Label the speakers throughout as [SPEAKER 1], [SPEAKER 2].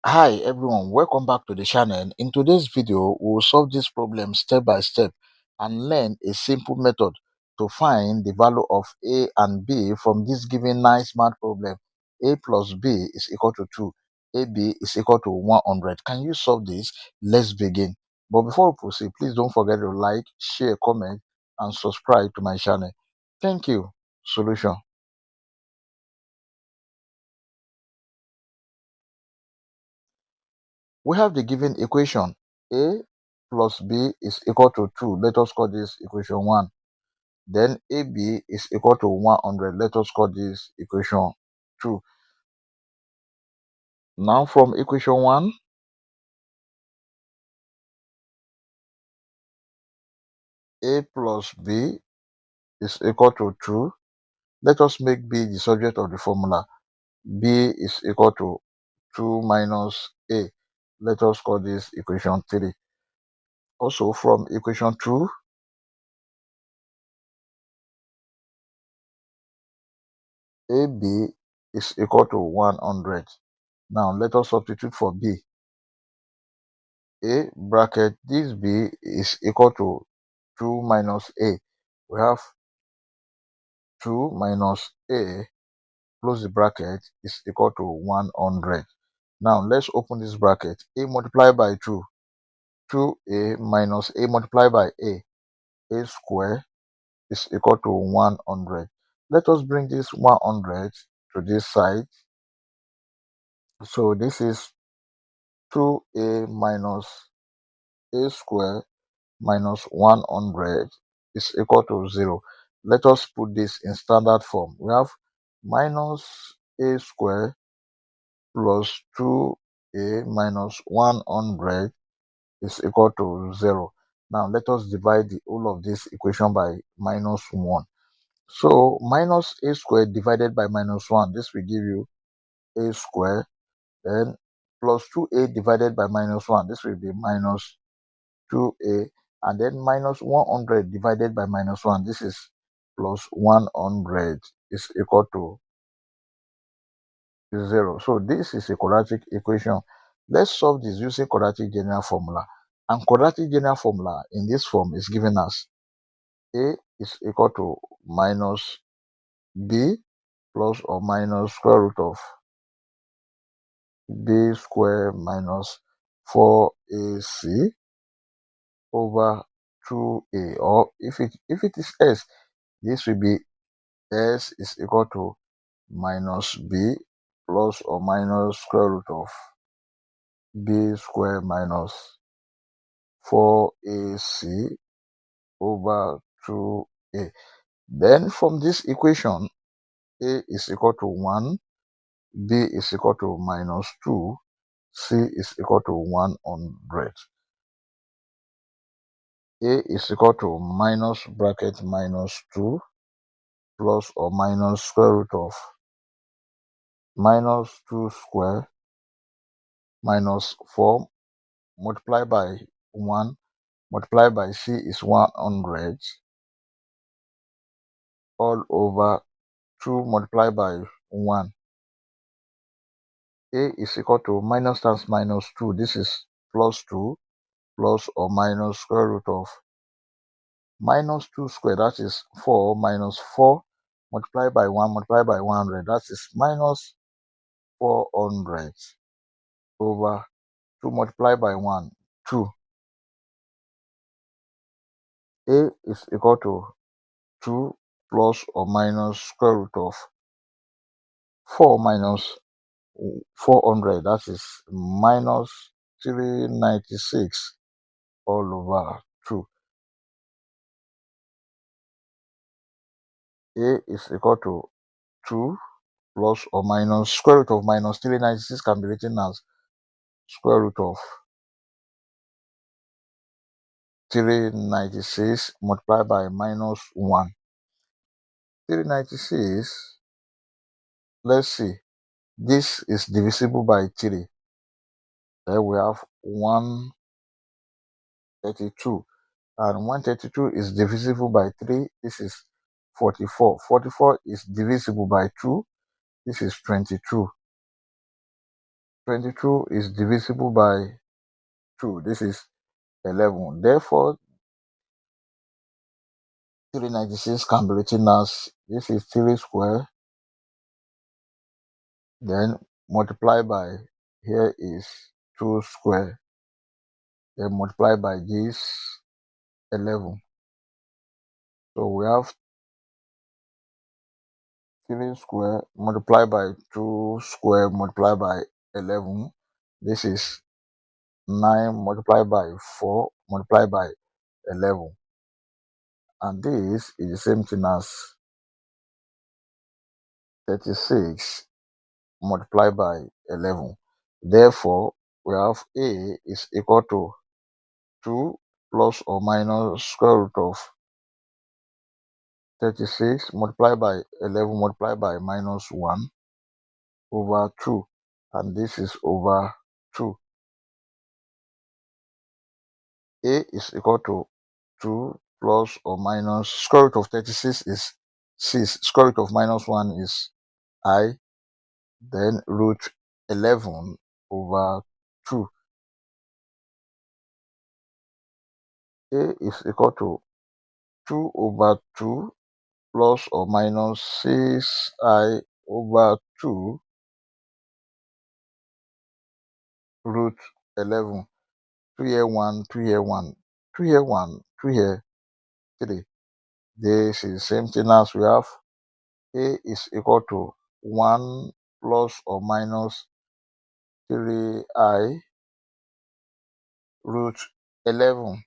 [SPEAKER 1] Hi everyone, welcome back to the channel. In today's video, we will solve this problem step by step and learn a simple method to find the value of a and b from this given nice math problem. A plus b is equal to 2, ab is equal to 100. Can you solve this? Let's begin. But before we proceed, please don't forget to like, share, comment and subscribe to my channel. Thank you. Solution. We have the given equation. A plus b is equal to 2. Let us call this equation 1. Then AB is equal to 100. Let us call this equation 2. Now from equation 1, A plus B is equal to 2. Let us make B the subject of the formula. B is equal to 2 minus A. Let us call this equation 3. Also from equation 2, AB is equal to 100. Now let us substitute for B. A bracket this B is equal to 2 minus A. We have 2 minus A close the bracket is equal to 100. Now let's open this bracket. A multiplied by 2. 2A minus A multiplied by A square is equal to 100. Let us bring this 100 to this side. So this is 2A minus A square minus 100 is equal to 0. Let us put this in standard form. We have minus A square plus 2A minus 100 is equal to 0. Now let us divide the whole of this equation by minus 1. So minus A squared divided by minus 1, this will give you A squared. Then plus 2A divided by minus 1, this will be minus 2A. And then minus 100 divided by minus 1, this is plus 100 is equal to 0. So this is a quadratic equation. Let's solve this using quadratic general formula. And quadratic general formula in this form is given as A is equal to minus B plus or minus square root of B square minus 4AC over 2A. Or if it is S, this will be S is equal to minus B plus or minus square root of B square minus 4AC over 2A. Then from this equation, A is equal to 1, B is equal to minus 2, C is equal to 100. A is equal to minus bracket minus 2 plus or minus square root of minus 2 square minus 4 multiplied by 1 multiplied by C is 100 all over 2 multiplied by 1. A is equal to minus times minus 2. This is plus 2 plus or minus square root of minus 2 square. That is 4 minus 4 multiplied by 1 multiplied by 100. That is minus 400 over 2 multiplied by 1, 2. A is equal to 2 plus or minus square root of 4 minus 400. That is minus 396 all over 2. A is equal to 2 plus or minus square root of minus 396 can be written as square root of 396 multiplied by minus 1. 396, let's see, this is divisible by 3. Then we have 132. And 132 is divisible by 3. This is 44. 44 is divisible by 2. This is 22. 22 is divisible by 2. This is 11. Therefore, 396 can be written as this is 3 square, then multiply by here is 2 square, then multiply by this 11. So we have 3 square multiply by 2 square multiply by 11. This is 9 multiplied by 4 multiplied by 11. And this is the same thing as 36 multiplied by 11. Therefore, we have A is equal to 2 plus or minus square root of 36 multiplied by 11 multiplied by minus 1 over 2. And this is over 2. A is equal to 2 plus or minus square root of 36 is 6. Square root of minus 1 is I. Then root 11 over 2. A is equal to 2 over 2 plus or minus 6I over 2 root 11. 2 here 1, 2 here 1, 2 here 1, 2 here 3. This is the same thing as we have A is equal to 1 plus or minus 3I root 11.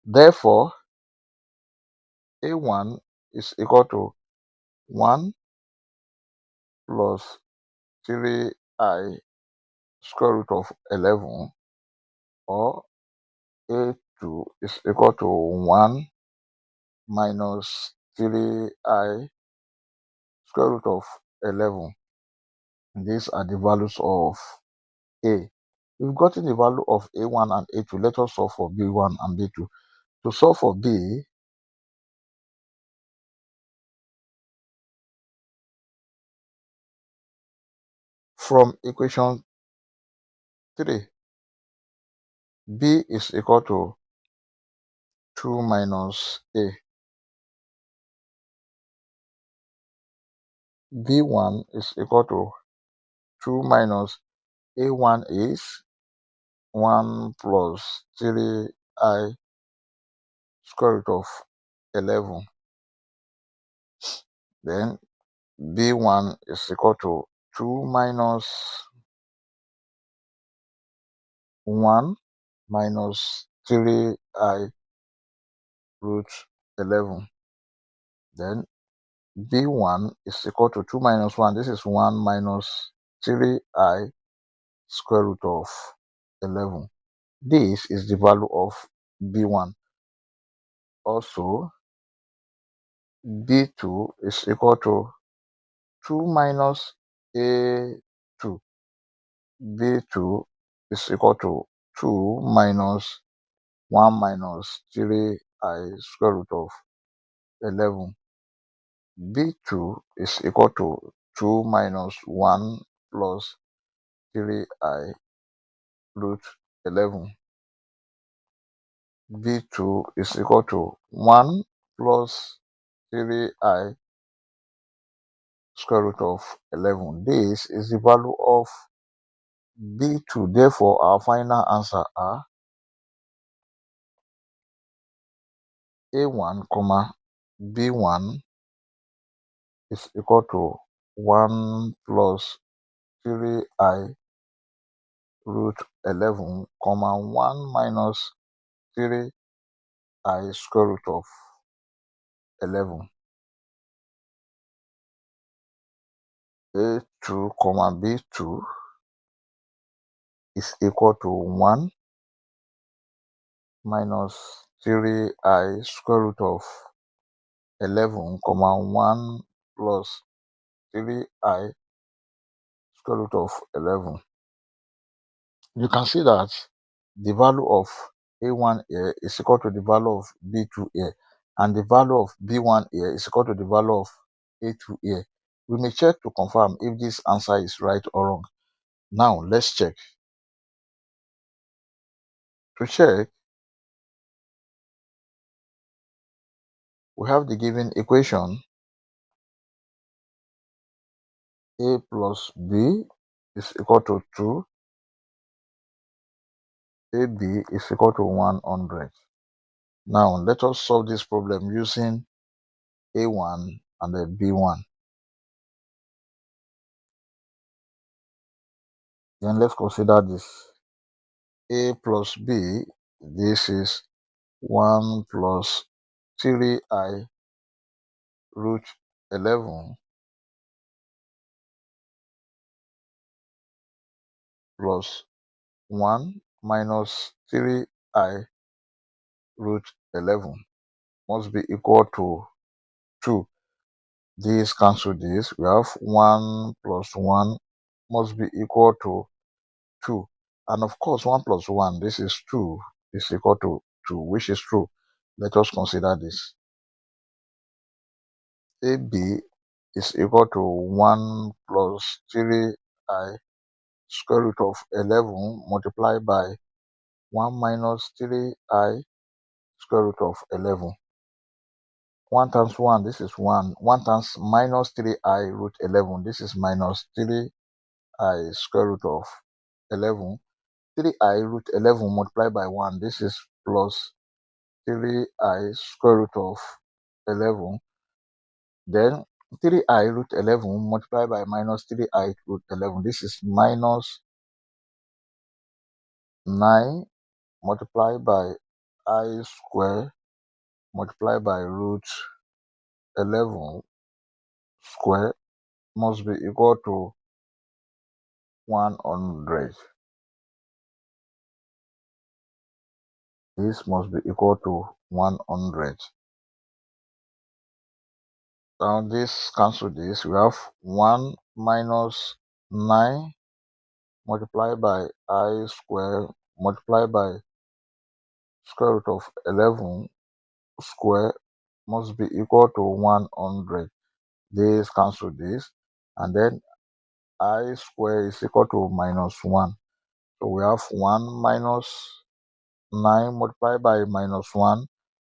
[SPEAKER 1] Therefore, A1 is equal to 1 plus 3I square root of 11, or A2 is equal to 1 minus 3I square root of 11. These are the values of A. We've gotten the value of A1 and A2. Let us solve for B1 and B2. To solve for B, from equation 3, B is equal to 2 minus A. B1 is equal to 2 minus A1 is 1 plus 3I square root of 11. Then B1 is equal to 2 minus 1 minus 3I root 11. Then B1 is equal to 2 minus 1. This is 1 minus 3I square root of 11. This is the value of B1. Also, B2 is equal to 2 minus A2. B2 is equal to 2 minus 1 minus 3I square root of 11. B2 is equal to 2 minus 1 plus 3I root 11. B2 is equal to 1 plus 3I square root of 11. This is the value of B2. Therefore, our final answer are A1, B1 is equal to 1 plus 3I root 11, 1 minus 3I square root of 11. A2, B2 is equal to 1 minus 3I square root of 11, 1 plus 3I square root of 11. You can see that the value of A1 here is equal to the value of B2 here, and the value of B1 here is equal to the value of A2 here. We may check to confirm if this answer is right or wrong. Now let's check. To check, we have the given equation. A plus B is equal to 2. AB is equal to 100. Now let us solve this problem using A1 and the B1. Then let's consider this. A plus B, this is 1 plus 3I root 11 plus 1 minus 3I root 11 must be equal to 2. This cancel this. We have 1 plus 1 must be equal to 2. And of course, 1 plus 1, this is 2, is equal to 2, which is true. Let us consider this. AB is equal to 1 plus 3I square root of 11 multiplied by 1 minus 3I square root of 11. 1 times 1, this is 1. 1 times minus 3I root 11, this is minus 3I square root of 11. 3I root 11 multiplied by 1, this is plus 3I square root of 11. Then 3I root 11 multiplied by minus 3I root 11, this is minus 9 multiplied by I square multiplied by root 11 square must be equal to 100. This must be equal to 100. Now this cancel this. We have 1 minus 9 multiplied by I square multiplied by square root of 11 square must be equal to 100. This cancel this. And then I square is equal to minus 1. So we have 1 minus 9 multiplied by minus 1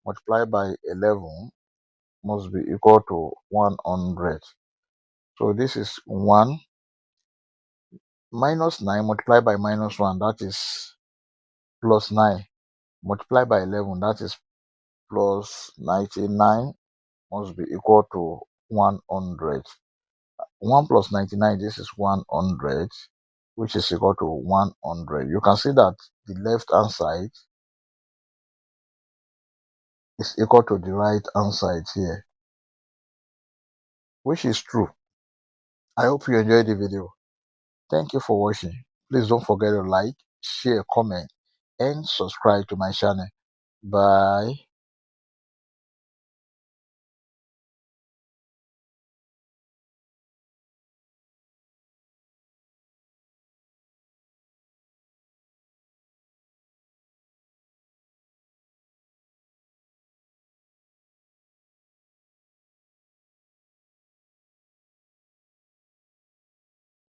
[SPEAKER 1] multiplied by 11 must be equal to 100. So this is 1 minus 9 multiplied by minus 1, that is plus 9 multiplied by 11, that is plus 99, must be equal to 100. 1 plus 99, this is 100, which is equal to 100. You can see that the left hand side is equal to the right hand side here, which is true. I hope you enjoyed the video. Thank you for watching. Please don't forget to like, share, comment, and subscribe to my channel. Bye.